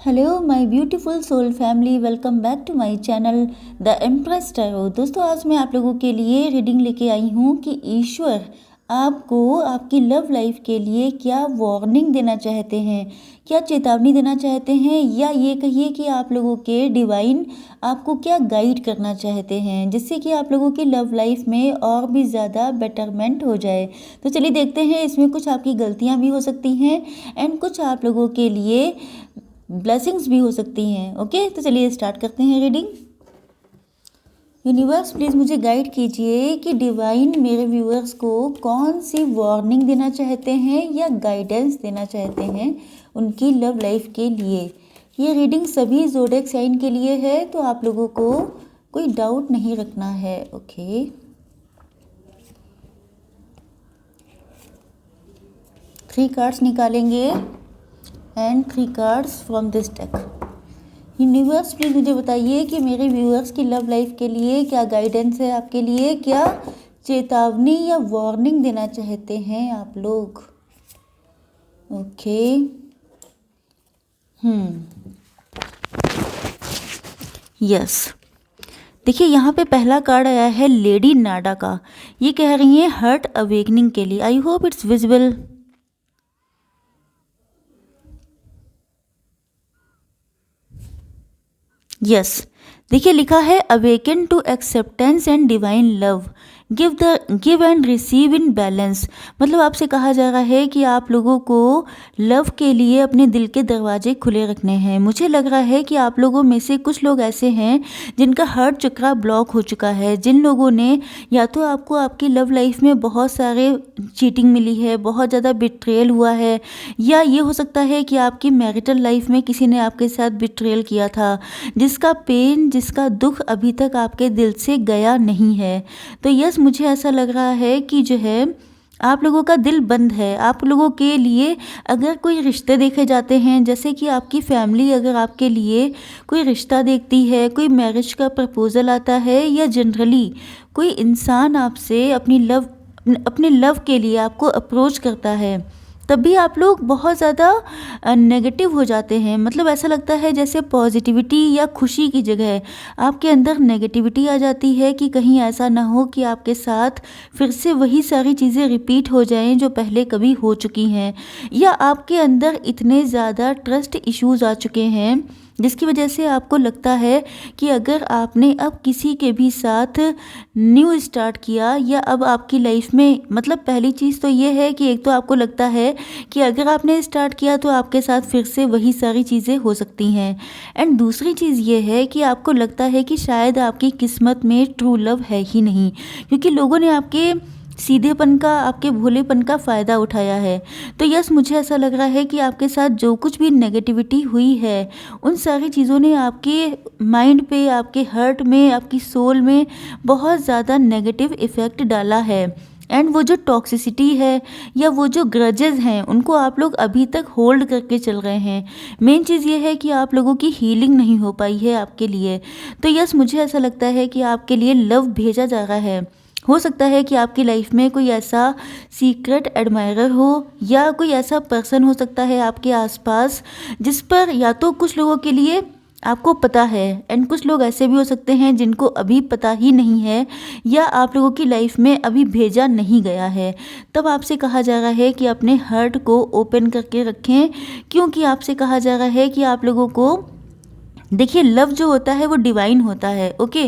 Hello my beautiful soul family, welcome back to my channel the Empress Tarot. दोस्तों, आज मैं आप लोगों के लिए रीडिंग लेके आई हूँ कि ईश्वर आपको आपकी लव लाइफ के लिए क्या वार्निंग देना चाहते हैं, क्या चेतावनी देना चाहते हैं, या ये कहिए कि आप लोगों के डिवाइन आपको क्या गाइड करना चाहते हैं जिससे कि आप लोगों की लव लाइफ में और भी ज़्यादा बेटरमेंट हो जाए। तो चलिए देखते हैं, इसमें कुछ आपकी गलतियाँ भी हो सकती हैं एंड कुछ आप लोगों के लिए ब्लेसिंग्स भी हो सकती हैं। ओके, तो चलिए स्टार्ट करते हैं रीडिंग। यूनिवर्स प्लीज़ मुझे गाइड कीजिए कि डिवाइन मेरे व्यूअर्स को कौन सी वार्निंग देना चाहते हैं या गाइडेंस देना चाहते हैं उनकी लव लाइफ के लिए। ये रीडिंग सभी ज़ोडिएक साइन के लिए है, तो आप लोगों को कोई डाउट नहीं रखना है। ओके, 3 कार्ड्स निकालेंगे and 3 cards from this deck. Universe please मुझे बताइए कि मेरे व्यूअर्स की लव लाइफ के लिए क्या गाइडेंस है, आपके लिए क्या चेतावनी या वार्निंग देना चाहते हैं आप लोग। ओके, यस, देखिए यहाँ पे पहला कार्ड आया है लेडी नाडा का। ये कह रही है हर्ट अवेकनिंग के लिए। I hope it's visible. Yes, देखिए लिखा है awaken to acceptance and divine love, give and receive in balance. मतलब आपसे कहा जा रहा है कि आप लोगों को लव के लिए अपने दिल के दरवाजे खुले रखने हैं। मुझे लग रहा है कि आप लोगों में से कुछ लोग ऐसे हैं जिनका हार्ट चक्रा ब्लॉक हो चुका है, जिन लोगों ने या तो आपको आपकी लव लाइफ में बहुत सारे चीटिंग मिली है, बहुत ज़्यादा बिट्रेयल हुआ है, या ये हो सकता है कि आपकी मैरिटल लाइफ में किसी ने आपके साथ बिट्रेयल किया था जिसका पेन, जिसका दुख अभी तक आपके दिल से गया नहीं है। तो यस, मुझे ऐसा लग रहा है कि जो है आप लोगों का दिल बंद है। आप लोगों के लिए अगर कोई रिश्ते देखे जाते हैं, जैसे कि आपकी फैमिली अगर आपके लिए कोई रिश्ता देखती है, कोई मैरिज का प्रपोजल आता है, या जनरली कोई इंसान आपसे अपने लव के लिए आपको अप्रोच करता है, तभी आप लोग बहुत ज़्यादा नेगेटिव हो जाते हैं। मतलब ऐसा लगता है जैसे पॉजिटिविटी या खुशी की जगह आपके अंदर नेगेटिविटी आ जाती है कि कहीं ऐसा ना हो कि आपके साथ फिर से वही सारी चीज़ें रिपीट हो जाएं जो पहले कभी हो चुकी हैं, या आपके अंदर इतने ज़्यादा ट्रस्ट इश्यूज़ आ चुके हैं जिसकी वजह से आपको लगता है कि अगर आपने अब किसी के भी साथ न्यू स्टार्ट किया, या अब आपकी लाइफ में, मतलब पहली चीज़ तो ये है कि एक तो आपको लगता है कि अगर आपने स्टार्ट किया तो आपके साथ फिर से वही सारी चीज़ें हो सकती हैं, एंड दूसरी चीज़ ये है कि आपको लगता है कि शायद आपकी किस्मत में ट्रू लव है ही नहीं, क्योंकि लोगों ने आपके सीधेपन का, आपके भोलेपन का फ़ायदा उठाया है। तो यस, मुझे ऐसा लग रहा है कि आपके साथ जो कुछ भी नेगेटिविटी हुई है उन सारी चीज़ों ने आपके माइंड पे, आपके हर्ट में, आपकी सोल में बहुत ज़्यादा नेगेटिव इफ़ेक्ट डाला है। एंड वो जो टॉक्सिसिटी है या वो जो ग्रजेस हैं उनको आप लोग अभी तक होल्ड करके चल रहे हैं। मेन चीज़ ये है कि आप लोगों की हीलिंग नहीं हो पाई है आपके लिए। तो यस, मुझे ऐसा लगता है कि आपके लिए लव भेजा जा रहा है। हो सकता है कि आपकी लाइफ में कोई ऐसा सीक्रेट एडमायरर हो, या कोई ऐसा पर्सन हो सकता है आपके आसपास जिस पर या तो कुछ लोगों के लिए आपको पता है, एंड कुछ लोग ऐसे भी हो सकते हैं जिनको अभी पता ही नहीं है, या आप लोगों की लाइफ में अभी भेजा नहीं गया है। तब आपसे कहा जा रहा है कि अपने हार्ट को ओपन करके रखें, क्योंकि आपसे कहा जा रहा है कि आप लोगों को, देखिए लव जो होता है वो डिवाइन होता है। ओके,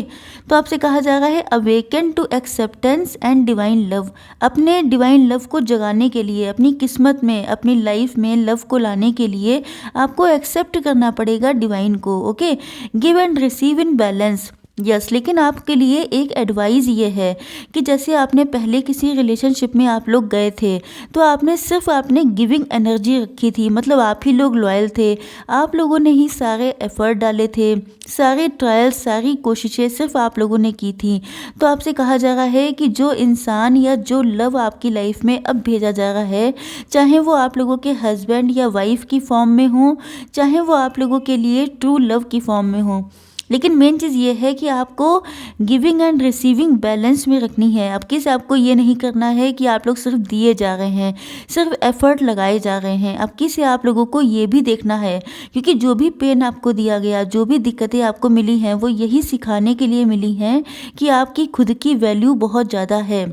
तो आपसे कहा जा रहा है awaken to acceptance and divine love. अपने डिवाइन लव को जगाने के लिए, अपनी किस्मत में, अपनी लाइफ में लव को लाने के लिए आपको एक्सेप्ट करना पड़ेगा डिवाइन को। Okay, give and receive in balance. Yes, लेकिन आपके लिए एक एडवाइस ये है कि जैसे आपने पहले किसी रिलेशनशिप में आप लोग गए थे, तो आपने गिविंग एनर्जी रखी थी, मतलब आप ही लोग लॉयल थे, आप लोगों ने ही सारे एफर्ट डाले थे, सारे ट्रायल्स, सारी कोशिशें सिर्फ आप लोगों ने की थी। तो आपसे कहा जा रहा है कि जो इंसान या जो लव आपकी लाइफ में अब भेजा जा रहा है, चाहे वो आप लोगों के हस्बैंड या वाइफ की फॉर्म में हो, चाहे वो आप लोगों के लिए ट्रू लव की फॉर्म में हो, लेकिन मेन चीज़ ये है कि आपको गिविंग एंड रिसीविंग बैलेंस में रखनी है। अब किस आपको ये नहीं करना है कि आप लोग सिर्फ दिए जा रहे हैं, सिर्फ एफर्ट लगाए जा रहे हैं। अब किस आप लोगों को ये भी देखना है, क्योंकि जो भी पेन आपको दिया गया, जो भी दिक्कतें आपको मिली हैं, वो यही सिखाने के लिए मिली हैं कि आपकी खुद की वैल्यू बहुत ज़्यादा है।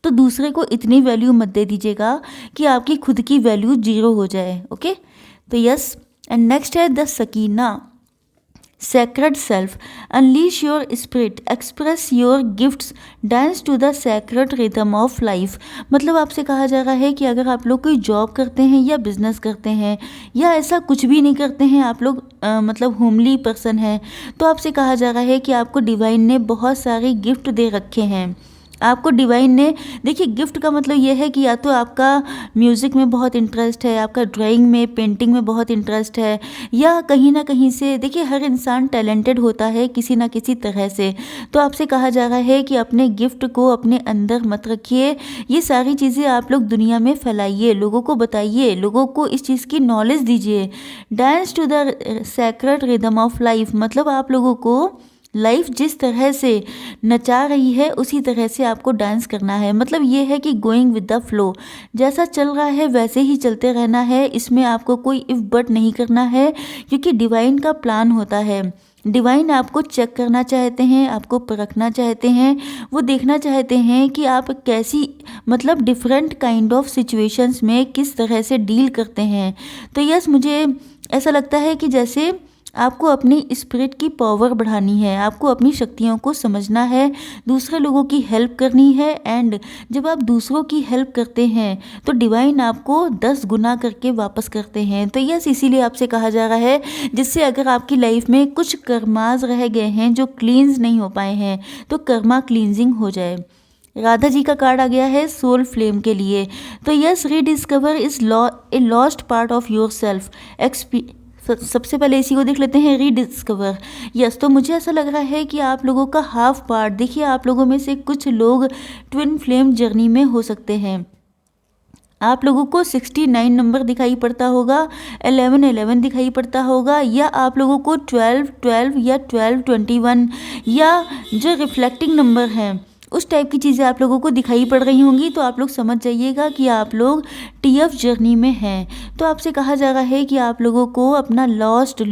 तो दूसरे को इतनी वैल्यू मत दे दीजिएगा कि आपकी खुद की वैल्यू 0 हो जाए। ओके, तो यस। एंड नेक्स्ट है the Sakina, sacred self. Unleash your spirit, express your gifts, dance to the sacred rhythm of life. मतलब आपसे कहा जा रहा है कि अगर आप लोग कोई जॉब करते हैं या बिजनेस करते हैं या ऐसा कुछ भी नहीं करते हैं, आप लोग मतलब होमली पर्सन हैं, तो आपसे कहा जा रहा है कि आपको डिवाइन ने बहुत सारे गिफ्ट दे रखे हैं। आपको डिवाइन ने, देखिए गिफ्ट का मतलब ये है कि या तो आपका म्यूज़िक में बहुत इंटरेस्ट है, आपका ड्राइंग में, पेंटिंग में बहुत इंटरेस्ट है, या कहीं ना कहीं से, देखिए हर इंसान टैलेंटेड होता है किसी ना किसी तरह से। तो आपसे कहा जा रहा है कि अपने गिफ्ट को अपने अंदर मत रखिए, ये सारी चीज़ें आप लोग दुनिया में फैलाइए, लोगों को बताइए, लोगों को इस चीज़ की नॉलेज दीजिए। Dance to the sacred rhythm of life, मतलब आप लोगों को लाइफ जिस तरह से नचा रही है उसी तरह से आपको डांस करना है। मतलब ये है कि गोइंग विद द फ्लो, जैसा चल रहा है वैसे ही चलते रहना है। इसमें आपको कोई इफ बट नहीं करना है, क्योंकि डिवाइन का प्लान होता है। डिवाइन आपको चेक करना चाहते हैं, आपको परखना चाहते हैं, वो देखना चाहते हैं कि आप कैसी, मतलब डिफरेंट काइंड ऑफ सिचुएशंस में किस तरह से डील करते हैं। तो यस, मुझे ऐसा लगता है कि जैसे आपको अपनी स्पिरिट की पावर बढ़ानी है, आपको अपनी शक्तियों को समझना है, दूसरे लोगों की हेल्प करनी है। एंड जब आप दूसरों की हेल्प करते हैं तो डिवाइन आपको 10 गुना करके वापस करते हैं। तो यस, इसीलिए आपसे कहा जा रहा है, जिससे अगर आपकी लाइफ में कुछ कर्माज रह गए हैं जो क्लींस नहीं हो पाए हैं, तो कर्मा क्लींजिंग हो जाए। राधा जी का कार्ड आ गया है सोल फ्लेम के लिए। तो yes, rediscover is a lost part of your self. सबसे पहले इसी को देख लेते हैं, रीडिस्कवर। यस, तो मुझे ऐसा लग रहा है कि आप लोगों का हाफ पार्ट, देखिए आप लोगों में से कुछ लोग ट्विन फ्लेम जर्नी में हो सकते हैं। आप लोगों को 69 नंबर दिखाई पड़ता होगा, 1111 दिखाई पड़ता होगा, या आप लोगों को 1212 या 1221 या जो रिफ्लेक्टिंग नंबर हैं उस टाइप की चीज़ें आप लोगों को दिखाई पड़ रही होंगी। तो आप लोग समझ जाइएगा कि आप लोग TF जर्नी में हैं। तो आपसे कहा जा रहा है कि आप लोगों को अपना लॉस्ट,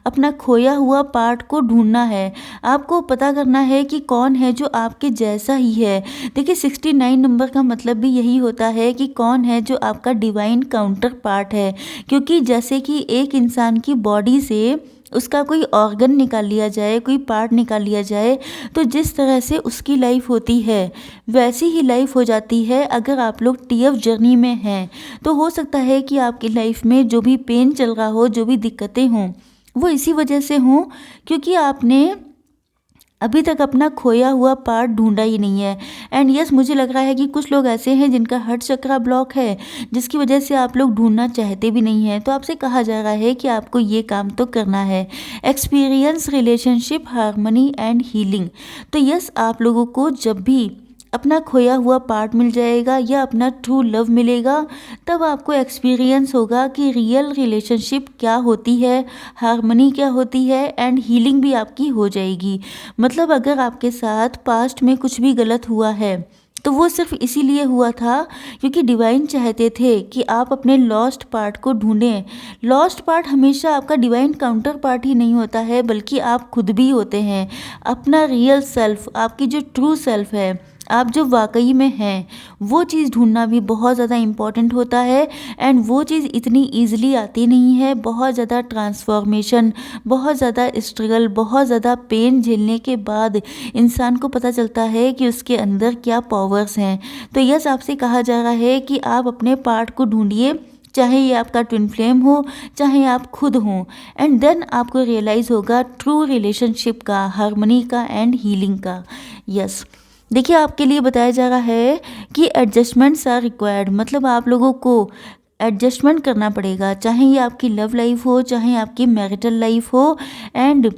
अपना खोया हुआ पार्ट को ढूंढना है। आपको पता करना है कि कौन है जो आपके जैसा ही है। देखिए 69 नंबर का मतलब भी यही होता है कि कौन है जो आपका डिवाइन काउंटर पार्ट है। क्योंकि जैसे कि एक इंसान की बॉडी से उसका कोई ऑर्गन निकाल लिया जाए, कोई पार्ट निकाल लिया जाए, तो जिस तरह से उसकी लाइफ होती है वैसी ही लाइफ हो जाती है। अगर आप लोग TF जर्नी में हैं तो हो सकता है कि आपकी लाइफ में जो भी पेन चल रहा हो, जो भी दिक्कतें हों, वो इसी वजह से हों क्योंकि आपने अभी तक अपना खोया हुआ पार्ट ढूंढा ही नहीं है। एंड यस, मुझे लग रहा है कि कुछ लोग ऐसे हैं जिनका हार्ट चक्रा ब्लॉक है, जिसकी वजह से आप लोग ढूंढना चाहते भी नहीं हैं। तो आपसे कहा जा रहा है कि आपको ये काम तो करना है, experience relationship harmony and healing. तो यस, आप लोगों को जब भी अपना खोया हुआ पार्ट मिल जाएगा या अपना ट्रू लव मिलेगा, तब आपको एक्सपीरियंस होगा कि रियल रिलेशनशिप क्या होती है, हार्मनी क्या होती है, एंड हीलिंग भी आपकी हो जाएगी। मतलब अगर आपके साथ पास्ट में कुछ भी गलत हुआ है तो वो सिर्फ इसीलिए हुआ था क्योंकि डिवाइन चाहते थे कि आप अपने लॉस्ट पार्ट को ढूंढें। लॉस्ट पार्ट हमेशा आपका डिवाइन काउंटर पार्ट ही नहीं होता है, बल्कि आप खुद भी होते हैं। अपना रियल सेल्फ, आपकी जो ट्रू सेल्फ है, आप जो वाकई में हैं, वो चीज़ ढूंढना भी बहुत ज़्यादा इम्पॉर्टेंट होता है। एंड वो चीज़ इतनी ईजिली आती नहीं है। बहुत ज़्यादा ट्रांसफॉर्मेशन, बहुत ज़्यादा स्ट्रगल, बहुत ज़्यादा पेन झेलने के बाद इंसान को पता चलता है कि उसके अंदर क्या पावर्स हैं। तो यस, आपसे कहा जा रहा है कि आप अपने पार्ट को ढूंढिए, चाहे ये आपका ट्विन फ्लेम हो, चाहे आप खुद हों। एंड देन आपको रियलाइज़ होगा ट्रू रिलेशनशिप का, हार्मनी का एंड हीलिंग का। यस, देखिए आपके लिए बताया जा रहा है कि एडजस्टमेंट्स आर रिक्वायर्ड। मतलब आप लोगों को एडजस्टमेंट करना पड़ेगा, चाहे ये आपकी लव लाइफ हो, चाहे आपकी मैरिटल लाइफ हो। एंड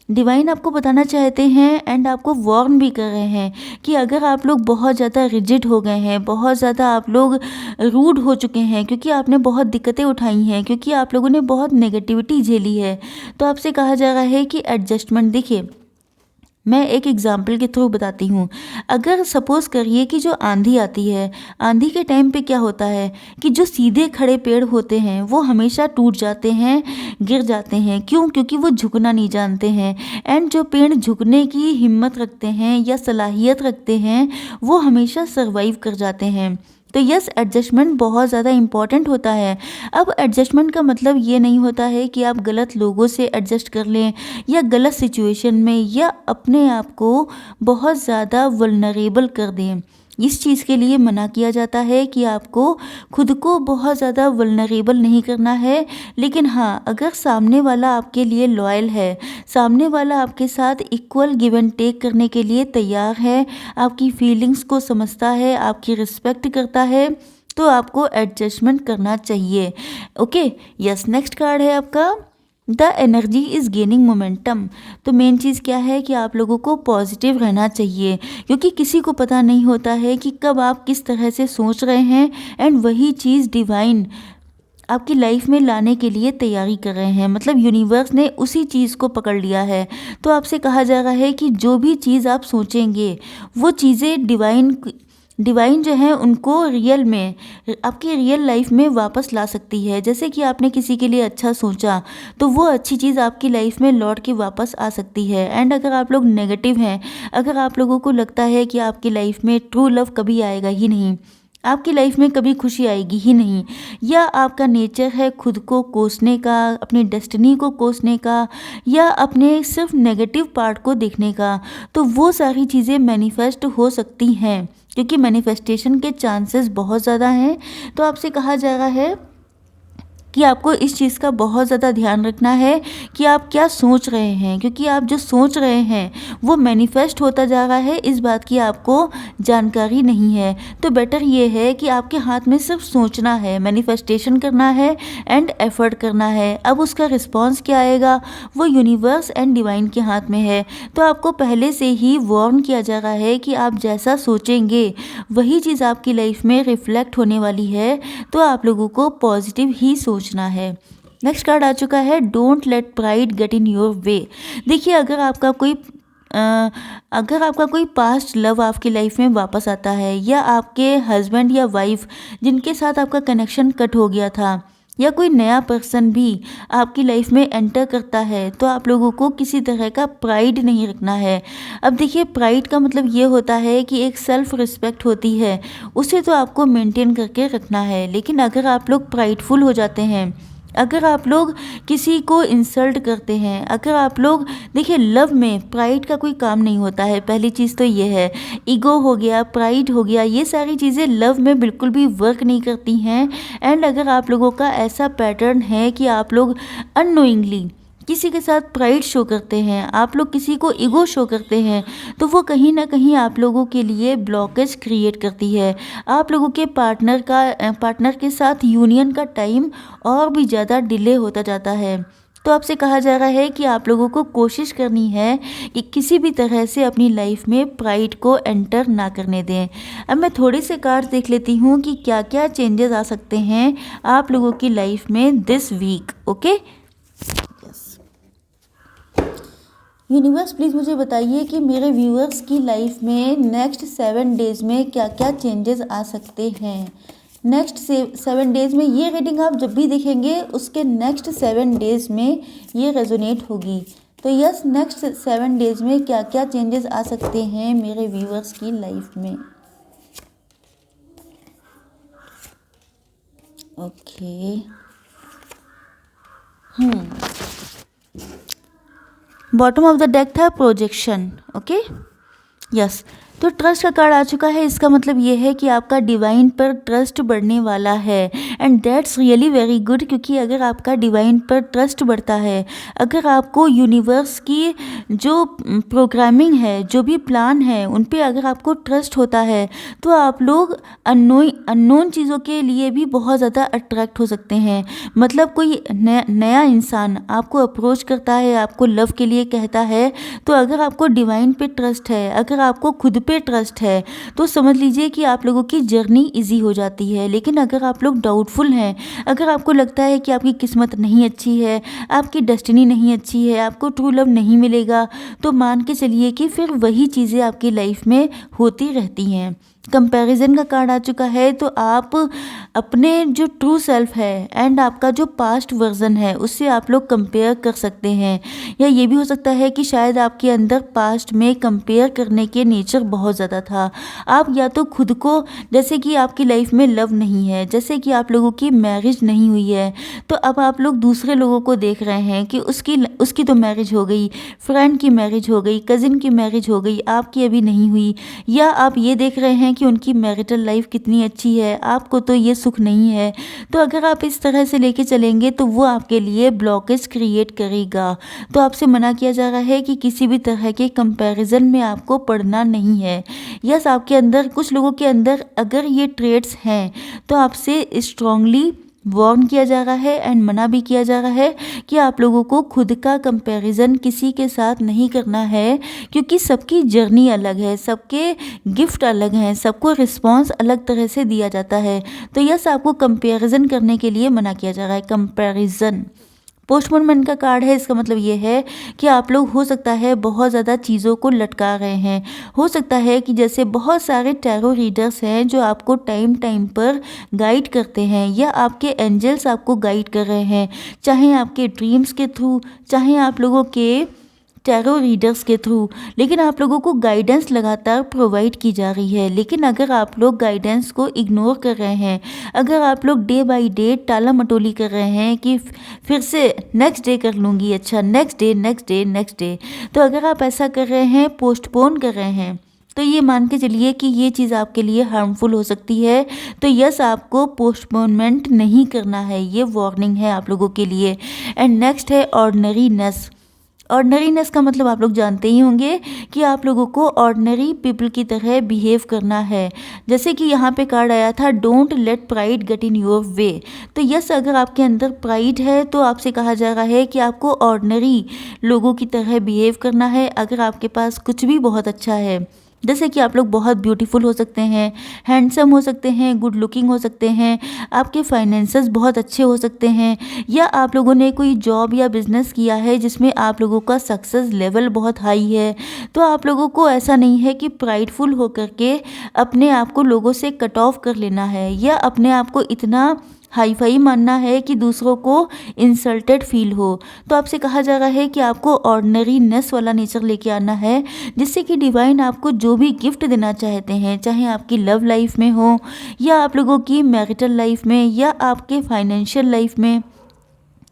डिवाइन आपको बताना चाहते हैं एंड आपको वार्न भी कर रहे हैं कि अगर आप लोग बहुत ज़्यादा रिजिड हो गए हैं, बहुत ज़्यादा आप लोग रूड हो चुके हैं, क्योंकि आपने बहुत दिक्कतें उठाई हैं, क्योंकि आप लोगों ने बहुत नेगेटिविटी झेली है, तो आपसे कहा जा रहा है कि एडजस्टमेंट। देखिए मैं एक एग्जाम्पल के थ्रू बताती हूँ। अगर सपोज़ करिए कि जो आंधी आती है, आंधी के टाइम पे क्या होता है कि जो सीधे खड़े पेड़ होते हैं वो हमेशा टूट जाते हैं, गिर जाते हैं। क्यों? क्योंकि वो झुकना नहीं जानते हैं। एंड जो पेड़ झुकने की हिम्मत रखते हैं या सलाहियत रखते हैं वो हमेशा सर्वाइव कर जाते हैं। तो यस, एडजस्टमेंट बहुत ज़्यादा इम्पॉर्टेंट होता है। अब एडजस्टमेंट का मतलब ये नहीं होता है कि आप गलत लोगों से एडजस्ट कर लें या गलत सिचुएशन में या अपने आप को बहुत ज़्यादा वल्नरेबल कर दें। इस चीज़ के लिए मना किया जाता है कि आपको खुद को बहुत ज़्यादा वल्नरेबल नहीं करना है। लेकिन हाँ, अगर सामने वाला आपके लिए लॉयल है, सामने वाला आपके साथ इक्वल गिव एंड टेक करने के लिए तैयार है, आपकी फीलिंग्स को समझता है, आपकी रिस्पेक्ट करता है, तो आपको एडजस्टमेंट करना चाहिए। ओके, यस, नेक्स्ट कार्ड है आपका the energy is gaining momentum. तो मेन चीज़ क्या है कि आप लोगों को पॉजिटिव रहना चाहिए, क्योंकि किसी को पता नहीं होता है कि कब आप किस तरह से सोच रहे हैं एंड वही चीज़ डिवाइन आपकी लाइफ में लाने के लिए तैयारी कर रहे हैं। मतलब यूनिवर्स ने उसी चीज़ को पकड़ लिया है। तो आपसे कहा जा रहा है कि जो भी चीज़ आप सोचेंगे वो चीज़ें डिवाइन जो है उनको रियल में आपकी रियल लाइफ में वापस ला सकती है। जैसे कि आपने किसी के लिए अच्छा सोचा तो वो अच्छी चीज़ आपकी लाइफ में लौट के वापस आ सकती है। एंड अगर आप लोग नेगेटिव हैं, अगर आप लोगों को लगता है कि आपकी लाइफ में ट्रू लव कभी आएगा ही नहीं, आपकी लाइफ में कभी खुशी आएगी ही नहीं, या आपका नेचर है खुद को कोसने का, अपनी डेस्टिनी को कोसने का, या अपने सिर्फ नेगेटिव पार्ट को देखने का, तो वो सारी चीज़ें मैनिफेस्ट हो सकती हैं, क्योंकि मैनिफेस्टेशन के चांसेस बहुत ज़्यादा हैं। तो आपसे कहा जा रहा है कि आपको इस चीज़ का बहुत ज़्यादा ध्यान रखना है कि आप क्या सोच रहे हैं, क्योंकि आप जो सोच रहे हैं वो मैनिफेस्ट होता जा रहा है, इस बात की आपको जानकारी नहीं है। तो बेटर ये है कि आपके हाथ में सिर्फ सोचना है, मैनिफेस्टेशन करना है एंड एफर्ट करना है। अब उसका रिस्पॉन्स क्या आएगा वो यूनिवर्स एंड डिवाइन के हाथ में है। तो आपको पहले से ही वार्न किया जा रहा है कि आप जैसा सोचेंगे वही चीज़ आपकी लाइफ में रिफ्लेक्ट होने वाली है। तो आप लोगों को पॉजिटिव ही सोचना है। नेक्स्ट कार्ड आ चुका है don't let pride get in your way. देखिए, अगर आपका कोई पास्ट लव आपकी लाइफ में वापस आता है, या आपके हस्बैंड या वाइफ जिनके साथ आपका कनेक्शन कट हो गया था, या कोई नया पर्सन भी आपकी लाइफ में एंटर करता है, तो आप लोगों को किसी तरह का प्राइड नहीं रखना है। अब देखिए, प्राइड का मतलब ये होता है कि एक सेल्फ रिस्पेक्ट होती है, उसे तो आपको मेंटेन करके रखना है। लेकिन अगर आप लोग प्राइडफुल हो जाते हैं, अगर आप लोग किसी को इंसल्ट करते हैं, अगर आप लोग, देखिए, लव में प्राइड का कोई काम नहीं होता है। पहली चीज़ तो ये है, ईगो हो गया, प्राइड हो गया, ये सारी चीज़ें लव में बिल्कुल भी वर्क नहीं करती हैं। एंड अगर आप लोगों का ऐसा पैटर्न है कि आप लोग अननोइंगली किसी के साथ प्राइड शो करते हैं, आप लोग किसी को ईगो शो करते हैं, तो वो कहीं ना कहीं आप लोगों के लिए ब्लॉकेज क्रिएट करती है। आप लोगों के पार्टनर के साथ यूनियन का टाइम और भी ज़्यादा डिले होता जाता है। तो आपसे कहा जा रहा है कि आप लोगों को कोशिश करनी है कि किसी भी तरह से अपनी लाइफ में प्राइड को एंटर ना करने दें। अब मैं थोड़े से कार्ड देख लेती हूँ कि क्या क्या चेंजेस आ सकते हैं आप लोगों की लाइफ में this week. Okay, universe please मुझे बताइए कि मेरे व्यूअर्स की लाइफ में नेक्स्ट 7 डेज़ में क्या क्या चेंजेस आ सकते हैं। नेक्स्ट 7 डेज़ में ये रीडिंग आप जब भी देखेंगे उसके नेक्स्ट 7 डेज़ में ये रेजोनेट होगी। तो यस, नेक्स्ट 7 डेज़ में क्या क्या चेंजेस आ सकते हैं मेरे व्यूअर्स की लाइफ में। Okay, bottom of the deck था प्रोजेक्शन। ओके, यस, तो ट्रस्ट का कार्ड आ चुका है। इसका मतलब ये है कि आपका डिवाइन पर ट्रस्ट बढ़ने वाला है and that's really very good, क्योंकि अगर आपका डिवाइन पर ट्रस्ट बढ़ता है, अगर आपको यूनिवर्स की जो प्रोग्रामिंग है, जो भी प्लान है, उन पे अगर आपको ट्रस्ट होता है, तो आप लोग अननोन चीज़ों के लिए भी बहुत ज़्यादा अट्रैक्ट हो सकते हैं। मतलब कोई नया इंसान आपको अप्रोच करता है, आपको लव के लिए कहता है, तो अगर आपको डिवाइन पे ट्रस्ट है, अगर आपको खुद पे ट्रस्ट है तो समझ लीजिए कि आप लोगों की जर्नी इजी हो जाती है। लेकिन अगर आप लोग डाउटफुल हैं, अगर आपको लगता है कि आपकी किस्मत नहीं अच्छी है, आपकी डेस्टिनी नहीं अच्छी है, आपको ट्रू लव नहीं मिलेगा, तो मान के चलिए कि फिर वही चीज़ें आपकी लाइफ में होती रहती हैं। कंपैरिजन का कार्ड आ चुका है, तो आप अपने जो ट्रू सेल्फ है एंड आपका जो पास्ट वर्जन है उससे आप लोग कंपेयर कर सकते हैं। या ये भी हो सकता है कि शायद आपके अंदर पास्ट में कंपेयर करने के नेचर बहुत ज़्यादा था। आप या तो खुद को, जैसे कि आपकी लाइफ में लव नहीं है, जैसे कि आप लोगों की मैरिज नहीं हुई है, तो अब आप लोग दूसरे लोगों को देख रहे हैं कि उसकी तो मैरिज हो गई, फ्रेंड की मैरिज हो गई, कज़िन की मैरिज हो गई, आपकी अभी नहीं हुई। या आप ये देख रहे हैं कि उनकी मैरिटल लाइफ कितनी अच्छी है, आपको तो ये सुख नहीं है। तो अगर आप इस तरह से लेके चलेंगे तो वो आपके लिए ब्लॉकेज क्रिएट करेगा। तो आपसे मना किया जा रहा है कि किसी भी तरह के कंपैरिजन में आपको पड़ना नहीं है। यस, आपके अंदर, कुछ लोगों के अंदर अगर ये ट्रेड्स हैं तो आपसे स्ट्रांगली वार्न किया जा रहा है एंड मना भी किया जा रहा है कि आप लोगों को खुद का कंपैरिजन किसी के साथ नहीं करना है, क्योंकि सबकी जर्नी अलग है, सबके गिफ्ट अलग हैं, सबको रिस्पॉन्स अलग तरह से दिया जाता है। तो यस, आपको कंपैरिजन करने के लिए मना किया जा रहा है। कंपैरिजन पोस्टपोनमेंट का कार्ड है। इसका मतलब ये है कि आप लोग, हो सकता है, बहुत ज़्यादा चीज़ों को लटका रहे हैं। हो सकता है कि जैसे बहुत सारे टैरो रीडर्स हैं जो आपको टाइम टाइम पर गाइड करते हैं, या आपके एंजल्स आपको गाइड कर रहे हैं, चाहे आपके ड्रीम्स के थ्रू, चाहे आप लोगों के टैरो रीडर्स के थ्रू। लेकिन आप लोगों को गाइडेंस लगातार प्रोवाइड की जा रही है। लेकिन अगर आप लोग गाइडेंस को इग्नोर कर रहे हैं, अगर आप लोग डे बाय डे टाला मटोली कर रहे हैं कि फिर से नेक्स्ट डे कर लूँगी, अच्छा next day next day next day, तो अगर आप ऐसा कर रहे हैं, पोस्टपोन कर रहे हैं, तो ये मान के चलिए कि ये चीज़ आपके लिए हार्मफुल हो सकती है। तो यस, आपको पोस्टपोनमेंट नहीं करना है, ये वार्निंग है आप लोगों के लिए। एंड नेक्स्ट है ऑर्डिनरीनेस। ऑर्डिनरीनेस का मतलब आप लोग जानते ही होंगे कि आप लोगों को ऑर्डिनरी पीपल की तरह बिहेव करना है। जैसे कि यहाँ पे कार्ड आया था, don't let pride get in your way. तो यस, अगर आपके अंदर प्राइड है तो आपसे कहा जा रहा है कि आपको ऑर्डिनरी लोगों की तरह बिहेव करना है। अगर आपके पास कुछ भी बहुत अच्छा है, जैसे कि आप लोग बहुत ब्यूटीफुल हो सकते हैं, हैंडसम हो सकते हैं, गुड लुकिंग हो सकते हैं, आपके फाइनेंसेस बहुत अच्छे हो सकते हैं, या आप लोगों ने कोई जॉब या बिजनेस किया है जिसमें आप लोगों का सक्सेस लेवल बहुत हाई है, तो आप लोगों को ऐसा नहीं है कि प्राइडफुल होकर के अपने आप को लोगों से कट ऑफ कर लेना है, या अपने आप को इतना हाई फाई मानना है कि दूसरों को इंसल्टेड फील हो। तो आपसे कहा जा रहा है कि आपको ऑर्डिनरीनेस वाला नेचर लेके आना है, जिससे कि डिवाइन आपको जो भी गिफ्ट देना चाहते हैं, चाहे आपकी लव लाइफ में हो, या आप लोगों की मैरिटल लाइफ में, या आपके फाइनेंशियल लाइफ में,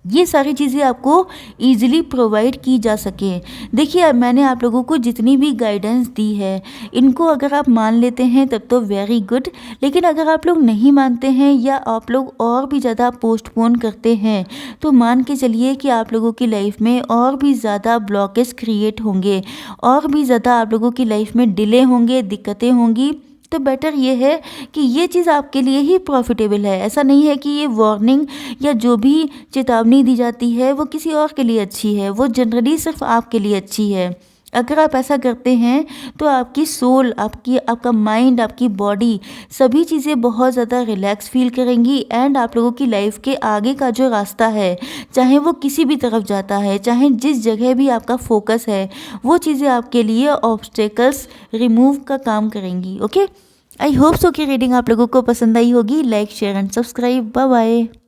ये सारी चीज़ें आपको ईजिली प्रोवाइड की जा सके। देखिए, मैंने आप लोगों को जितनी भी गाइडेंस दी है, इनको अगर आप मान लेते हैं तब तो वेरी गुड। लेकिन अगर आप लोग नहीं मानते हैं, या आप लोग और भी ज़्यादा पोस्टपोन करते हैं, तो मान के चलिए कि आप लोगों की लाइफ में और भी ज़्यादा ब्लॉकेज क्रिएट होंगे, और भी ज़्यादा आप लोगों की लाइफ में डिले होंगे, दिक्कतें होंगी। तो बेटर ये है कि ये चीज़ आपके लिए ही प्रॉफिटेबल है। ऐसा नहीं है कि ये वार्निंग या जो भी चेतावनी दी जाती है वो किसी और के लिए अच्छी है, वो जनरली सिर्फ आपके लिए अच्छी है। अगर आप ऐसा करते हैं तो आपकी सोल, आपका माइंड, आपकी बॉडी, सभी चीज़ें बहुत ज़्यादा रिलैक्स फील करेंगी। एंड आप लोगों की लाइफ के आगे का जो रास्ता है, चाहे वो किसी भी तरफ जाता है, चाहे जिस जगह भी आपका फोकस है, वो चीज़ें आपके लिए ऑब्स्टेकल्स रिमूव का काम करेंगी। ओके, आई होप सो कि रीडिंग आप लोगों को पसंद आई होगी। Like, share and subscribe. Bye bye.